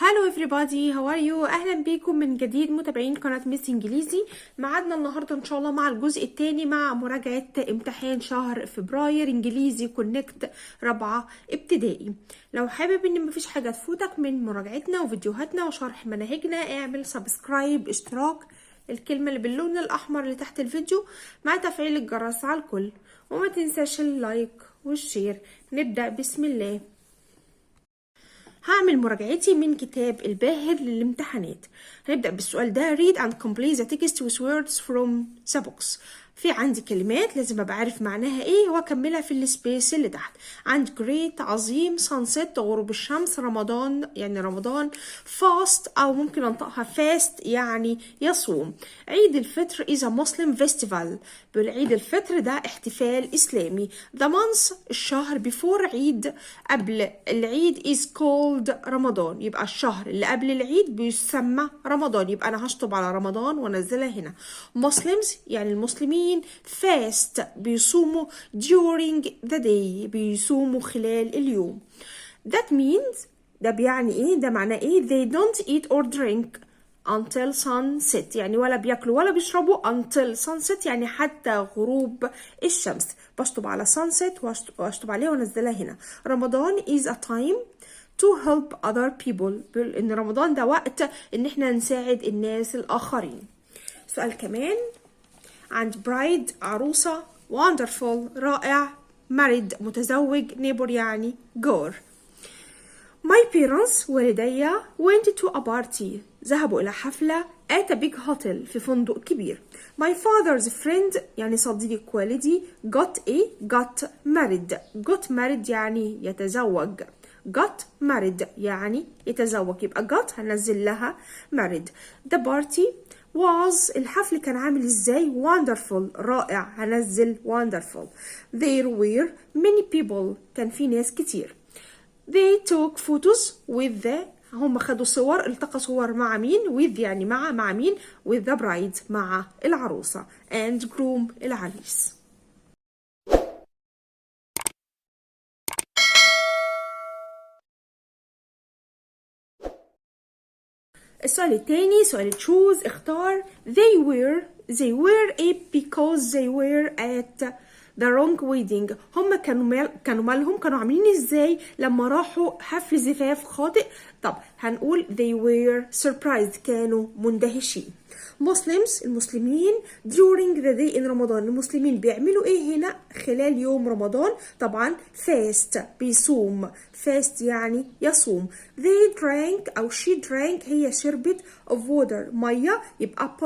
هالو everybody how are you. اهلا بيكم من جديد متابعين قناة ميس انجليزي. معادنا النهاردة ان شاء الله مع الجزء الثاني مع مراجعة امتحان شهر فبراير انجليزي كونكت رابعة ابتدائي. لو حابب ان مفيش حاجة تفوتك من مراجعتنا وفيديوهاتنا وشرح مناهجنا اعمل سبسكرايب اشتراك الكلمة اللي باللون الاحمر اللي تحت الفيديو مع تفعيل الجرس على الكل، وما تنساش اللايك والشير. نبدأ بسم الله. هعمل مراجعتي من كتاب الباهر للامتحانات. هنبدأ بالسؤال ده read and complete the text with words from the books. في عندي كلمات لازم ابقى عارف معناها ايه واكملها في السبيس اللي تحت. عندي great عظيم، sunset غروب الشمس، رمضان يعني رمضان، fast او ممكن انطقها fast يعني يصوم. عيد الفطر is a Muslim festival. عيد الفطر ده احتفال اسلامي. the month الشهر before عيد قبل العيد is called رمضان. يبقى الشهر اللي قبل العيد بيسمى رمضان. يبقى انا هشطب على رمضان وانزلها هنا. Muslims يعني المسلمين. fast بيصوموا during the day بيصوموا خلال اليوم. that means ده بيعني ايه؟ ده معناه ايه؟ they don't eat or drink until sunset يعني ولا بياكلوا ولا بيشربوا until sunset يعني حتى غروب الشمس. بشطب على sunset واشطب عليها وانزلها هنا. رمضان is a time to help other people. ان رمضان ده وقت ان احنا نساعد الناس الاخرين. سؤال كمان. عند bride عروسة، wonderful رائع، married متزوج، neighbor يعني جار. My parents والدي went to a party ذهبوا إلى حفلة at a big hotel في فندق كبير. My father's friend يعني صديق والدي got married يعني يتزوج. got married يعني يتزوج. يبقى got هنزل لها married. The party was الحفل كان عامل ازاي؟ wonderful رائع هنزل wonderful. There were many people كان في ناس كتير. They took photos with the هم خدوا صور التقوا صور مع مين؟ with يعني مع مين؟ with the bride مع العروسة and groom العريس. السؤال التاني سؤال choose اختار. they were because they were at the wrong wedding. هم كانوا مالهم؟ كانوا عاملين ازاي لما راحوا حفل زفاف خاطئ؟ طب هنقول they were surprised كانوا مندهشين. Muslims المسلمين during the day in رمضان. المسلمين بيعملوا ايه هنا خلال يوم رمضان؟ طبعا fast بيصوم. fast يعني يصوم. they drank او she drank هي شربت of water مية. يبقى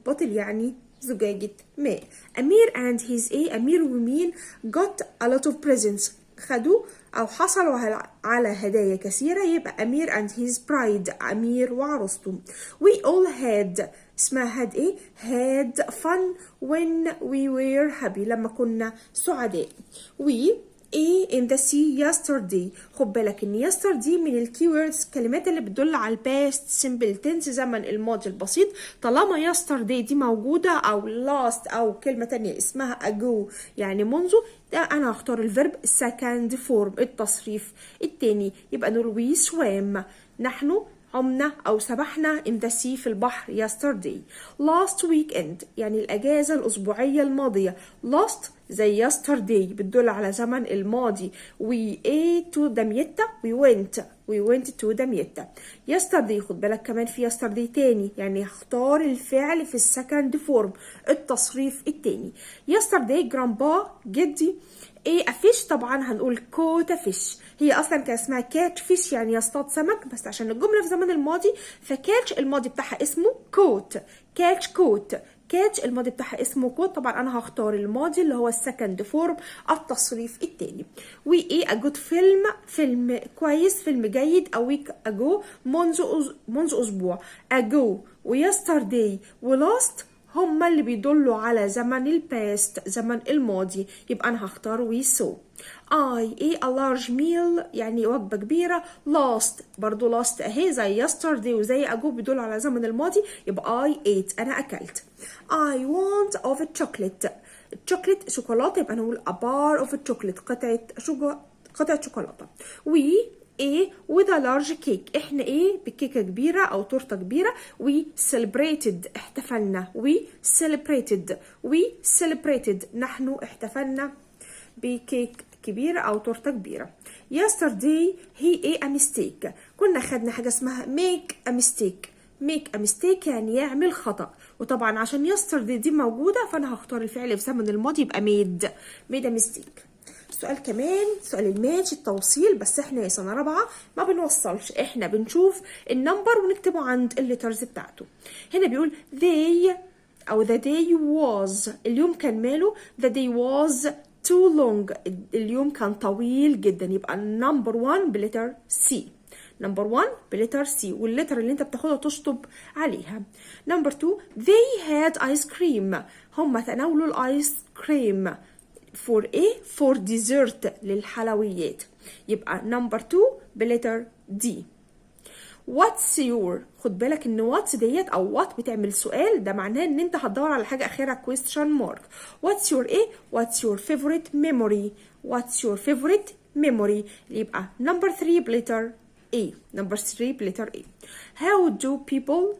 bottle يعني زجاجة ماء. أمير and his أمير ومين got a lot of presents خدوا أو حصلوا على هدايا كثيرة. يبقى أمير and his bride أمير وعروسته. we all had اسمها had ايه؟ had fun when we were happy لما كنا سعداء. we in the sea yesterday. خد بالك ان yesterday من الكيوردز كلمات اللي بتدل على الباست simple tense زمن الماضي البسيط. طالما yesterday دي موجودة او last او كلمة تانية اسمها ago يعني منذ، ده انا هختار الفيرب second form التصريف التاني. يبقى نقول we swam نحن عمنا أو سبحنا in the sea في البحر yesterday. last weekend يعني الأجازة الأسبوعية الماضية. last زي yesterday بتدل على زمن الماضي. we ate to دميتا we went to دميتا. yesterday خد بالك كمان في yesterday تاني يعني اختار الفعل في السكند فورم التصريف التاني. yesterday grandpa جدي ايه افيش طبعا هنقول كوتا فيش. هي اصلا كان اسمها كاتش فيش يعني يصطاد سمك، بس عشان الجمله في زمن الماضي فكاتش الماضي بتاعها اسمه كوت. كاتش كوت. كاتش الماضي بتاعها اسمه كوت. طبعا انا هختار الماضي اللي هو السكند فورم التصريف التاني. وي ايه اجود فيلم كويس فيلم جيد. a week ago منذ اسبوع. ago ويسترداي ولاست هما اللي بيدلوا على زمن الباست زمن الماضي. يبقى أنا هختار we saw. a large meal يعني وجبة كبيرة. last برضو last اهي زي yesterday وزي ago بيدل على زمن الماضي. يبقى I ate أنا أكلت. I want of chocolate. chocolate شوكولاتة. يبقى نقول a bar of chocolate قطعة شوكولاتة. we ايه with a large cake. احنا ايه بكيكة كبيرة او تورتة كبيرة. we celebrated احتفلنا. we celebrated نحن احتفلنا بكيك كبيرة او تورتة كبيرة. yesterday he ate a mistake. كنا خدنا حاجة اسمها make a mistake يعني يعمل خطأ. وطبعا عشان yesterday دي موجودة فانا هختار الفعل في زمن الماضي يبقى made a mistake. سؤال كمان، سؤال الماتش التوصيل، بس احنا يا سنة رابعة ما بنوصلش، احنا بنشوف النمبر ونكتبه عند الليترز بتاعته. هنا بيقول they او the day was، اليوم كان ماله the day was too long، اليوم كان طويل جدا، يبقى number 1 بلتر C. نمبر 1 بلتر C، واللتر اللي انت بتاخدها تشطب عليها. نمبر 2 they had ice cream، هم تناولوا الايس كريم. for ايه؟ for dessert للحلويات، يبقى نمبر 2 بلتر D. what's your، خد بالك ان what's ديت او what بتعمل سؤال، ده معناه ان انت هتدور على حاجه اخرها question mark. what's your ايه؟ what's your favorite memory، what's your favorite memory، يبقى نمبر 3 بلتر A. نمبر 3 بلتر A. how do people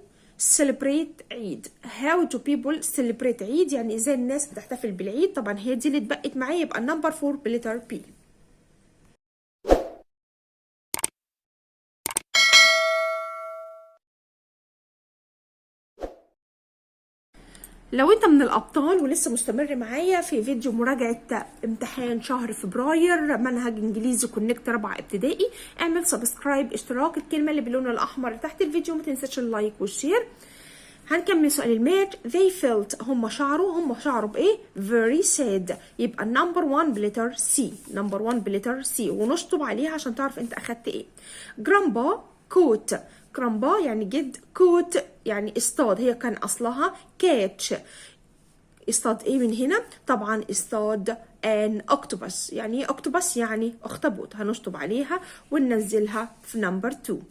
celebrate عيد. how do people celebrate عيد يعني ازاي الناس بتحتفل بالعيد. طبعا هي دي اللي اتبقت معايا، يبقى نمبر 4 بلتر B. لو انت من الابطال ولسه مستمر معايا في فيديو مراجعه امتحان شهر فبراير منهج انجليزي كونكت رابعه ابتدائي، اعمل سبسكرايب، اشتراك، الكلمه اللي باللون الاحمر تحت الفيديو، ما تنساش اللايك والشير. هنكمل سؤال الماتش. they felt، هم شعروا بايه؟ very sad، يبقى نمبر 1 بلتر C. نمبر 1 بلتر C، ونشطب عليها عشان تعرف انت اخدت ايه. grandpa caught، grandpa يعني جد، caught يعني اصطاد، هي كان اصلها catch. اصطاد ايه من هنا؟ طبعا اصطاد an octopus. يعني ايه octopus؟ يعني اخطبوط، هنشطب عليها وننزلها في نمبر 2.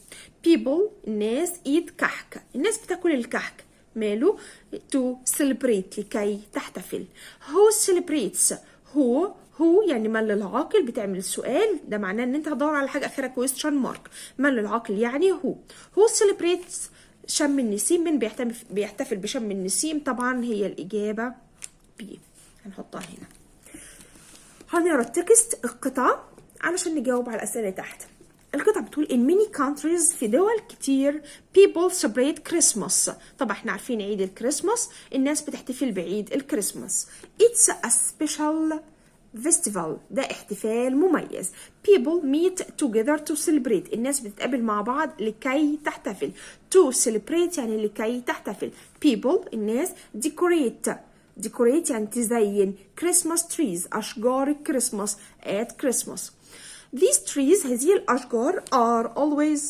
people الناس eat كحك، الناس بتاكل الكحك، ماله؟ to celebrate لكي تحتفل. who celebrates، هو يعني من للعاقل، بتعمل سؤال، ده معناه ان انت هتدور على حاجه اخرها question mark. من للعاقل يعني who celebrates شم النسيم، من بيحتفل بشم النسيم، طبعا هي الاجابه B. هنحطها هنا. هنقرا التكست القطعه علشان نجاوب على الاسئله تحت. القطعه بتقول in many countries، في دول كتير people celebrate Christmas. طبعا احنا عارفين عيد الكريسماس، الناس بتحتفل بعيد الكريسماس. it's a special festival، ده احتفال مميز. people meet together to celebrate، الناس بتتقابل مع بعض لكي تحتفل. to celebrate يعني لكي تحتفل. people الناس decorate يعني تزين. Christmas trees أشجار الكريسماس at Christmas. These trees هذه الأشجار are always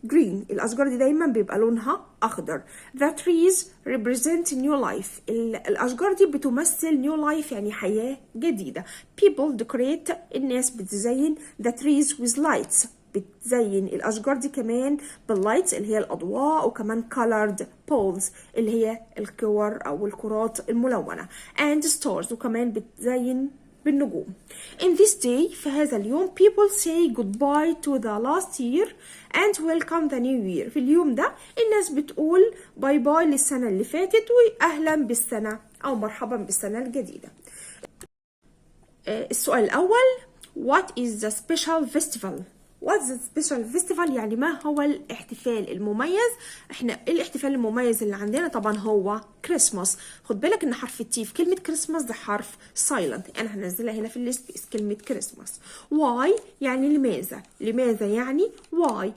green، الأشجار دي دايما بيبقى لونها أخضر. The trees represent new life، الأشجار دي بتمثل new life يعني حياة جديدة. People decorate الناس بتزين the trees with lights، بتزين الأشجار دي كمان باللايتس اللي هي الأضواء، وكمان colored poles اللي هي الكور أو الكرات الملونة and stars، وكمان بتزين بالنجوم. In this day في هذا اليوم people say goodbye to the last year and welcome the new year. في اليوم ده الناس بتقول باي باي للسنة اللي فاتت وأهلا بالسنة أو مرحبا بالسنة الجديدة. السؤال الأول what is the special festival؟ What's the special festival يعني ما هو الاحتفال المميز؟ احنا الاحتفال المميز اللي عندنا طبعا هو كريسماس. خد بالك ان حرف التي في كلمة كريسماس ده حرف silent، انا هنزلها هنا في السبيس كلمة كريسماس. why يعني لماذا يعني why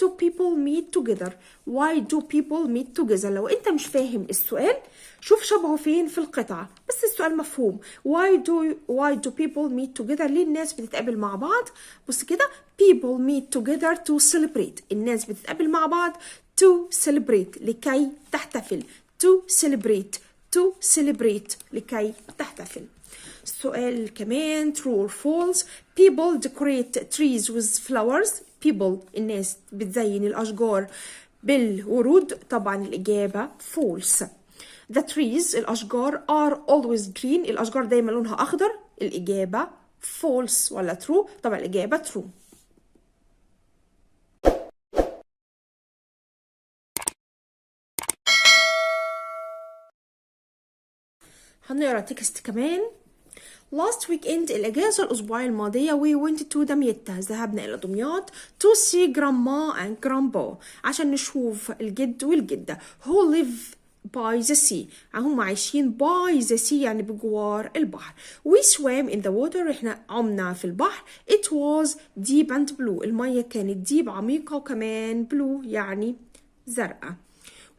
do people meet together؟ why do people meet together؟ لو انت مش فاهم السؤال شوف شبهه فين في القطعة، بس السؤال مفهوم. why do people meet together؟ ليه الناس بتتقابل مع بعض؟ بص كده people meet together to celebrate، الناس بتتقابل مع بعض to celebrate لكي تحتفل. to celebrate لكي تحتفل. السؤال كمان true or false. people decorate trees with flowers. people الناس بتزين الأشجار بالورود، طبعا الإجابة false. the trees الأشجار are always green، الأشجار دايما لونها أخضر، الإجابة false ولا true؟ طبعا الإجابة true. هنقرا تكست كمان. Last weekend الأجازة الأسبوعية الماضية we went to دمياط. ذهبنا إلى دمياط to see grandma and grandpa عشان نشوف الجد والجدة who live by the sea. هم عايشين by the sea يعني بجوار البحر. We swam in the water. احنا عمنا في البحر. It was deep and blue. المية كانت deep عميقة وكمان blue يعني زرقاء.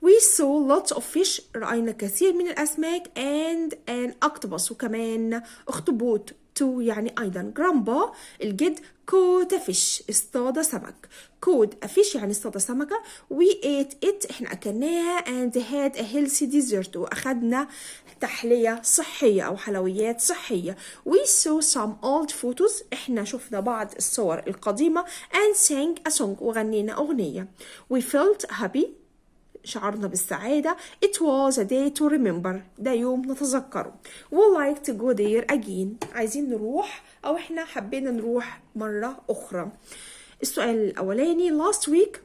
We saw lots of fish. رأينا كثير من الأسماك and an octopus وكمان أخطبوط too يعني أيضا. grandpa الجد caught a fish اصطاد سمك. caught a fish يعني اصطاد سمكة. we ate it احنا أكلناها and had a healthy dessert وأخدنا تحلية صحية أو حلويات صحية. we saw some old photos احنا شفنا بعض الصور القديمة and sang a song وغنينا أغنية. we felt happy شعرنا بالسعادة. It was a day to remember. ده يوم نتذكره. We like to go there again. عايزين نروح أو إحنا حبينا نروح مرة أخرى. السؤال الأولاني last week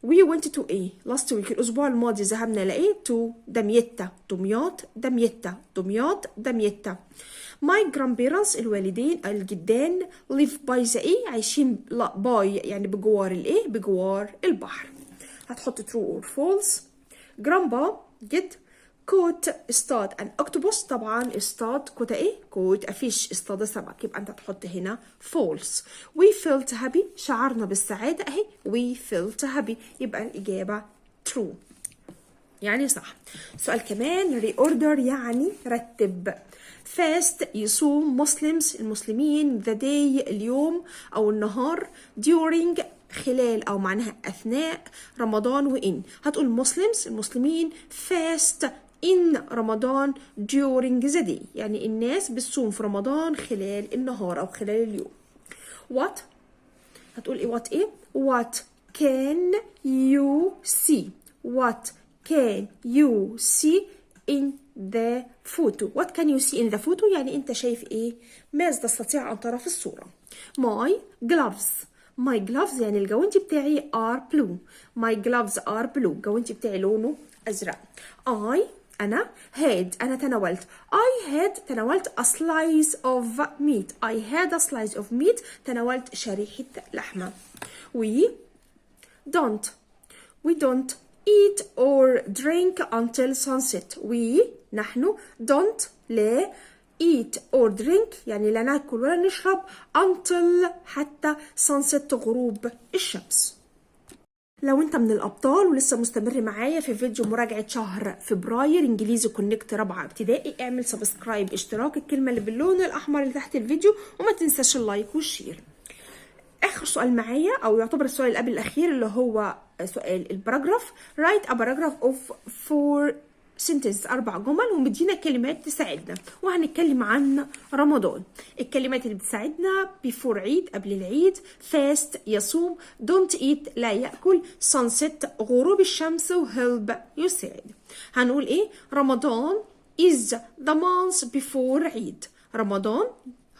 we went to إيه؟ last week الأسبوع الماضي ذهبنا لإيه؟ to دمياط. دمياط دمياط دمياط دمياط. My grandparents الوالدين الجدان live by the إيه؟ عايشين by يعني بجوار الإيه؟ بجوار البحر. هتحط true or false. grandpa جد caught اصطاد an octopus. طبعا اصطاد كوت ايه؟ caught a fish اصطاد سمك. يبقى انت تحط هنا false. we felt happy شعرنا بالسعادة اهي we felt happy. يبقى الإجابة true يعني صح. سؤال كمان reorder يعني رتب. fast يصوم Muslims المسلمين the day اليوم أو النهار during خلال أو معناها أثناء رمضان وإن. هتقول Muslims المسلمين fast in رمضان during the day يعني الناس بتصوم في رمضان خلال النهار أو خلال اليوم. what هتقول إيه what إيه what can you see what can you see in the photo. what can you see in the photo يعني أنت شايف إيه؟ ماذا تستطيع أن ترى في الصورة. my gloves my gloves يعني الجوانتي بتاعي are blue. my gloves are blue الجوانتي بتاعي لونه أزرق. أنا أنا تناولت تناولت a slice of meat. I had a slice of meat تناولت شريحة لحمة. we don't eat or drink until sunset. we نحن don't لا eat or drink يعني لا ناكل ولا نشرب until حتى sunset غروب الشمس. لو انت من الابطال ولسه مستمر معايا في فيديو مراجعة شهر فبراير انجليزي كونكت رابعة ابتدائي اعمل سبسكرايب اشتراك الكلمة اللي باللون الاحمر اللي تحت الفيديو وما تنساش اللايك والشير. اخر سؤال معايا او يعتبر السؤال اللي قبل الاخير اللي هو سؤال الباراجراف. write a paragraph of 4 سنتنس 4 جمل ومدينا كلمات تساعدنا وهنتكلم عن رمضان. الكلمات اللي بتساعدنا before عيد قبل العيد fast يصوم don't eat لا يأكل sunset غروب الشمس وhelp يساعد. هنقول ايه؟ رمضان is the month before عيد. رمضان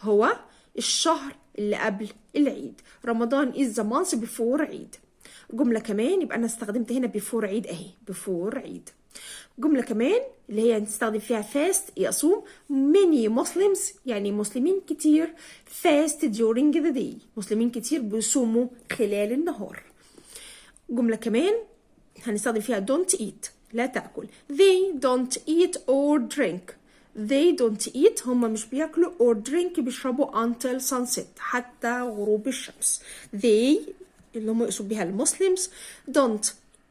هو الشهر اللي قبل العيد. رمضان is the month before عيد. جملة كمان يبقى أنا استخدمت هنا before عيد أهي before عيد. جملة كمان اللي هي نستخدم فيها fast يصوم many Muslims يعني مسلمين كتير fast during the day مسلمين كتير بيصوموا خلال النهار. جملة كمان هنستخدم فيها don't eat لا تأكل. they don't eat or drink. they don't eat هم مش بياكلوا or drink بيشربوا until sunset حتى غروب الشمس. they اللي هم يقصد بيها المسلمز don't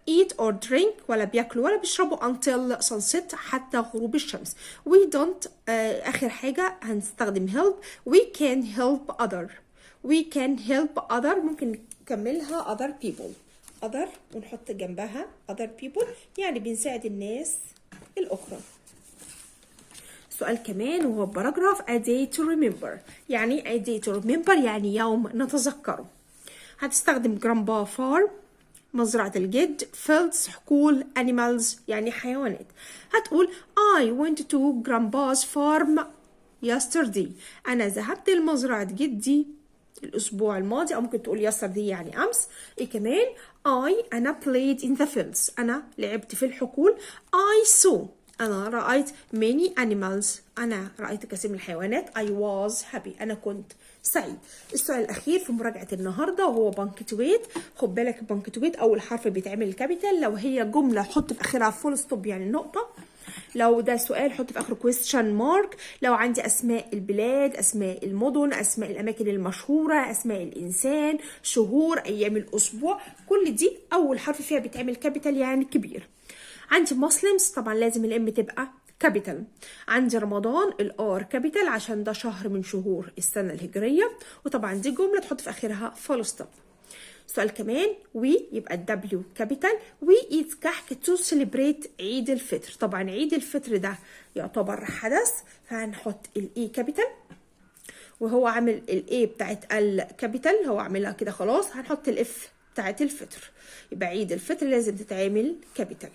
eat or drink ولا بياكلوا ولا بيشربوا until sunset حتى غروب الشمس. we don't آخر حاجة هنستخدم help. we can help other ممكن نكملها other people other ونحط جنبها other people يعني بنساعد الناس الأخرى. سؤال كمان وهو باراجراف a day to remember يعني a day to remember يعني يوم نتذكره. هتستخدم grandpa farm مزرعة الجد fields حقول animals يعني حيوانات. هتقول I went to grandpa's farm yesterday أنا ذهبت لمزرعة جدي الأسبوع الماضي أو ممكن تقول yesterday يعني أمس. إيه كمان أنا played in the fields أنا لعبت في الحقول. I saw أنا رأيت many animals. أنا رأيت كثير من الحيوانات. I was happy. أنا كنت سعيد. السؤال الأخير في مراجعة النهاردة وهو punctuate. خد بالك punctuate أول حرف بيتعمل كابيتال. لو هي جملة حط في آخرها فول ستوب يعني نقطة. لو ده سؤال حط في آخره question mark. لو عندي أسماء البلاد، أسماء المدن، أسماء الأماكن المشهورة، أسماء الإنسان، شهور، أيام الأسبوع، كل دي أول حرف فيها بيتعمل كابيتال يعني كبير. عندي مسلمز طبعا لازم الام تبقى كابيتال. عندي رمضان الار كابيتال عشان ده شهر من شهور السنة الهجرية. وطبعا دي جملة تحط في آخرها فول ستوب. سؤال كمان وي يبقى الدبليو كابيتال. وي ايت كحك تو سيلبريت عيد الفطر. طبعا عيد الفطر ده يعتبر حدث فهنحط الاي كابيتال، وهو عامل الاي بتاعت الكابيتال هو عاملها كده خلاص. هنحط الاف بتاعت الفطر. يبقى عيد الفطر لازم تتعامل كابيتال.